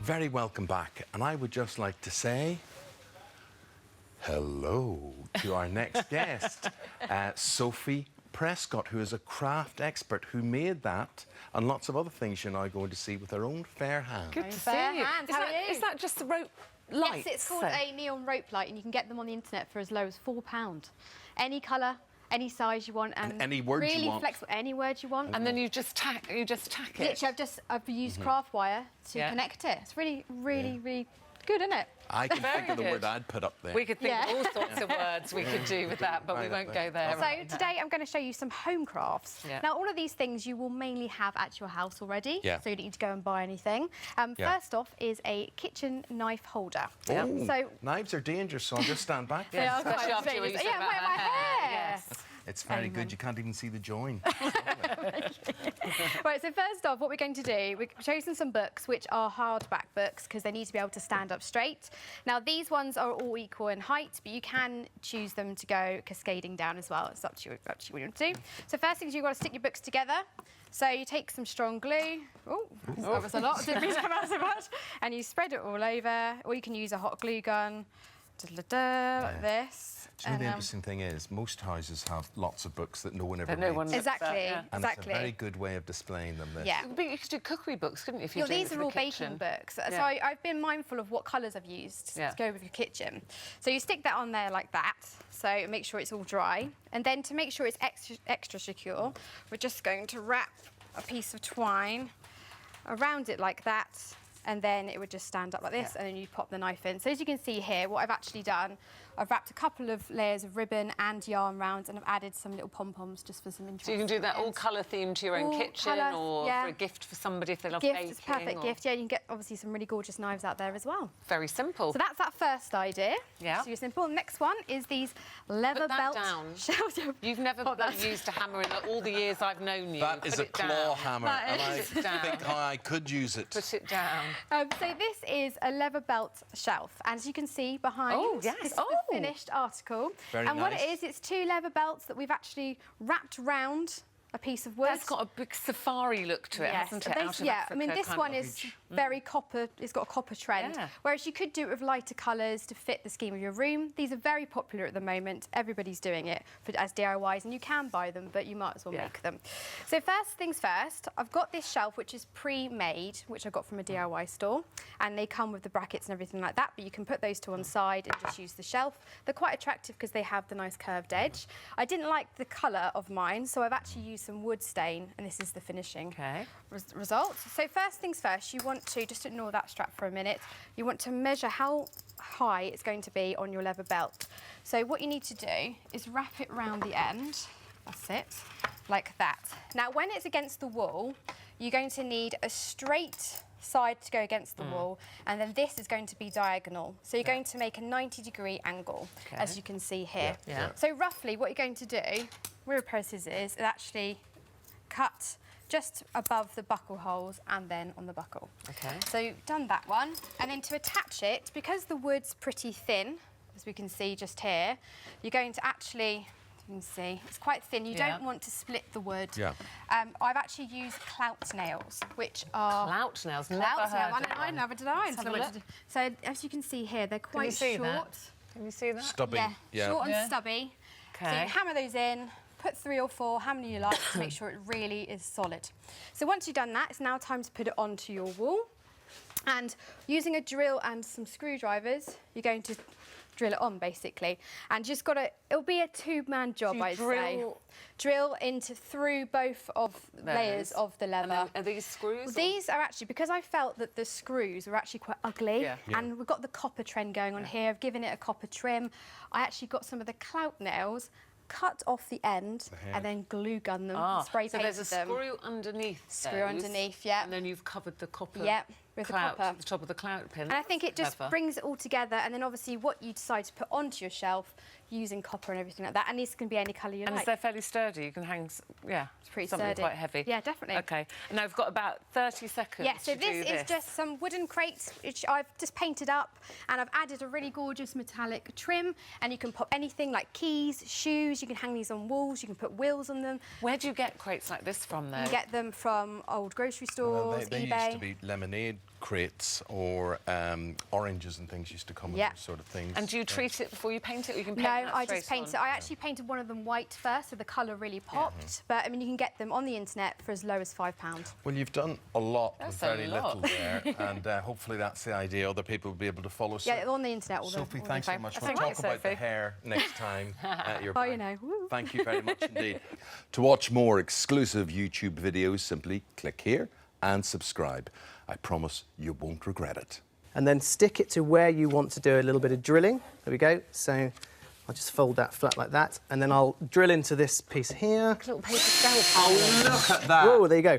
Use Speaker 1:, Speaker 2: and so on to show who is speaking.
Speaker 1: very welcome back. And I would just like to say hello to our next guest, Sophie Prescott, who is a craft expert who made that and lots of other things you're now going to see with her own fair hand.
Speaker 2: Good to
Speaker 3: Fair
Speaker 2: see you.
Speaker 3: hands. How are you?
Speaker 2: Is that just the rope lights?
Speaker 3: Yes, it's called a neon rope light, and you can get them on the internet for as low as £4. Any colour, any size you want, and
Speaker 1: any word
Speaker 3: really
Speaker 1: you want.
Speaker 3: flexible. Any word you want.
Speaker 2: And then you just tack it.
Speaker 3: Literally, I've used craft wire to connect it. It's really good, isn't it?
Speaker 1: I can
Speaker 2: Very
Speaker 1: think of the
Speaker 2: good.
Speaker 1: word I'd put up there.
Speaker 2: We could think of all sorts of words we could do with that, but we won't go there.
Speaker 3: So today I'm going to show you some home crafts.
Speaker 2: Yeah.
Speaker 3: Now, all of these things you will mainly have at your house already,
Speaker 1: Yeah.
Speaker 3: so you don't need to go and buy anything. First off is a kitchen knife holder.
Speaker 1: Oh,
Speaker 3: so
Speaker 1: knives are dangerous, so I'll just stand back.
Speaker 3: they are
Speaker 2: especially
Speaker 3: quite
Speaker 2: after you
Speaker 3: dangerous.
Speaker 2: said about
Speaker 3: my
Speaker 2: her
Speaker 3: hair.
Speaker 2: hair.
Speaker 3: Yes.
Speaker 1: It's very
Speaker 3: Amen.
Speaker 1: good. You can't even see the join.
Speaker 3: Right, so first off, what we're going to do, we've chosen some books which are hardback books because they need to be able to stand up straight. Now, these ones are all equal in height, but you can choose them to go cascading down as well. It's up to you what you want to do. So first thing is you've got to stick your books together. So you take some strong glue. Oh, that was a lot. Didn't mean to come out so much. And you spread it all over, or you can use a hot glue gun. Like this.
Speaker 1: Do you know the interesting thing is, most houses have lots of books that no one ever
Speaker 2: That no
Speaker 1: reads.
Speaker 2: one looks
Speaker 3: Exactly,
Speaker 2: at, yeah.
Speaker 1: And
Speaker 3: exactly.
Speaker 1: it's a very good way of displaying them. This.
Speaker 3: Yeah.
Speaker 2: But you could do cookery books, couldn't you, if you're doing
Speaker 3: These
Speaker 2: it
Speaker 3: are
Speaker 2: for
Speaker 3: all
Speaker 2: the kitchen?
Speaker 3: baking books. So
Speaker 2: Yeah.
Speaker 3: I've been mindful of what colours I've used to go with your kitchen. So you stick that on there like that, so make sure it's all dry. And then to make sure it's extra secure, we're just going to wrap a piece of twine around it like that, and then it would just stand up like this, and then you pop the knife in. So as you can see here, what I've actually done, I've wrapped a couple of layers of ribbon and yarn round, and I've added some little pom-poms just for some interest.
Speaker 2: So you can do that all colour themed to your own kitchen,
Speaker 3: colour,
Speaker 2: or for a gift for somebody if they love baking.
Speaker 3: It's a perfect gift, yeah. You can get obviously some really gorgeous knives out there as well.
Speaker 2: Very simple.
Speaker 3: So that's that first idea.
Speaker 2: Yeah.
Speaker 3: Super simple. The next one is these leather
Speaker 2: Put that
Speaker 3: belt
Speaker 2: down.
Speaker 3: shells.
Speaker 2: You've never used a hammer in all the years I've known you.
Speaker 1: That is
Speaker 2: Put
Speaker 1: a
Speaker 2: it
Speaker 1: claw
Speaker 2: down.
Speaker 1: hammer,
Speaker 3: That
Speaker 1: and I
Speaker 2: is. Put it down.
Speaker 1: think how I could use it.
Speaker 2: Put it down.
Speaker 3: So this is a leather belt shelf. As you can see behind,
Speaker 2: Oh, yes.
Speaker 3: this is the finished article.
Speaker 1: Very
Speaker 3: and what
Speaker 1: nice.
Speaker 3: it is, it's two leather belts that we've actually wrapped round a piece of wood.
Speaker 2: That's got a big safari look to it, hasn't it? Out of
Speaker 3: yeah,
Speaker 2: Africa,
Speaker 3: I mean, this
Speaker 2: kind
Speaker 3: one
Speaker 2: of.
Speaker 3: is very copper. It's got a copper trend.
Speaker 2: Yeah.
Speaker 3: Whereas you could do it with lighter colours to fit the scheme of your room. These are very popular at the moment. Everybody's doing it as DIYs, and you can buy them, but you might as well make them. So first things first, I've got this shelf which is pre-made, which I got from a DIY store, and they come with the brackets and everything like that. But you can put those to one side and just use the shelf. They're quite attractive because they have the nice curved edge. I didn't like the colour of mine, so I've actually used some wood stain, and this is the finishing result. So first things first, you want to just ignore that strap for a minute. You want to measure how high it's going to be on your leather belt. So what you need to do is wrap it round the end. That's it, like that. Now, when it's against the wall, you're going to need a straight side to go against the wall, and then this is going to be diagonal. So you're going to make a 90-degree angle, as you can see here. So roughly what you're going to do with a pair of scissors is actually cut just above the buckle holes and then on the buckle. So you've done that one, and then to attach it, because the wood's pretty thin, as we can see just here, you're going to actually, you can see, it's quite thin. You don't want to split the wood. I've actually used clout nails, which are...
Speaker 2: Clout nails?
Speaker 3: Never heard of I never did I. So as you can see here, they're quite short.
Speaker 2: Can you see that?
Speaker 1: Stubby.
Speaker 3: Short and stubby. So you hammer those in, put 3 or 4, how many you like, to make sure it really is solid. So once you've done that, it's now time to put it onto your wall. And using a drill and some screwdrivers, you're going to drill it on, basically. And just got to, it'll be a two-man job, I'd say. Drill through both of layers of the leather.
Speaker 2: Are these screws?
Speaker 3: These are actually, because I felt that the screws were actually quite ugly, and we've got the copper trend going on here. I've given it a copper trim. I actually got some of the clout nails, cut off the end, and then glue gun them, spray painted them.
Speaker 2: So there's a screw underneath.
Speaker 3: Screw underneath, yeah.
Speaker 2: And then you've covered the copper.
Speaker 3: With
Speaker 2: clout,
Speaker 3: the copper.
Speaker 2: the top of the clout pin.
Speaker 3: And I think it just brings it all together, and then obviously what you decide to put onto your shelf using copper and everything like that, and these can be any colour you like.
Speaker 2: And they're fairly sturdy, you can hang, it's
Speaker 3: pretty
Speaker 2: something
Speaker 3: sturdy.
Speaker 2: quite heavy.
Speaker 3: Yeah, definitely.
Speaker 2: Okay, and I've got about 30 seconds
Speaker 3: so this is just some wooden crates which I've just painted up, and I've added a really gorgeous metallic trim, and you can pop anything like keys, shoes, you can hang these on walls, you can put wheels on them.
Speaker 2: Where do you get crates like this from, though?
Speaker 3: You get them from old grocery stores,
Speaker 1: They
Speaker 3: eBay.
Speaker 1: used to be lemonade crates or oranges and things used to come in those sort of things.
Speaker 2: And do you treat it before you paint it, or you can paint
Speaker 3: No,
Speaker 2: that
Speaker 3: I just
Speaker 2: straight
Speaker 3: paint
Speaker 2: on?
Speaker 3: it. I actually painted one of them white first, so the colour really popped. But I mean, you can get them on the internet for as low as £5.
Speaker 1: Well, you've done a lot
Speaker 2: That's
Speaker 1: with very
Speaker 2: a
Speaker 1: little
Speaker 2: lot.
Speaker 1: there, and hopefully that's the idea. Other people will be able to follow.
Speaker 3: Yeah, on the internet.
Speaker 1: Sophie, thanks so much. We'll
Speaker 2: Thank
Speaker 1: talk
Speaker 2: you,
Speaker 1: about the
Speaker 2: Sophie.
Speaker 1: hair next time. You're
Speaker 3: Oh,
Speaker 1: back.
Speaker 3: you know. Woo.
Speaker 1: Thank you very much indeed. To watch more exclusive YouTube videos, simply click here and subscribe. I promise you won't regret it.
Speaker 4: And then stick it to where you want to do a little bit of drilling. There we go. So I'll just fold that flat like that, and then I'll drill into this piece here.
Speaker 2: Little paper scalpel.
Speaker 1: Oh, look at that.
Speaker 4: Oh, there you go.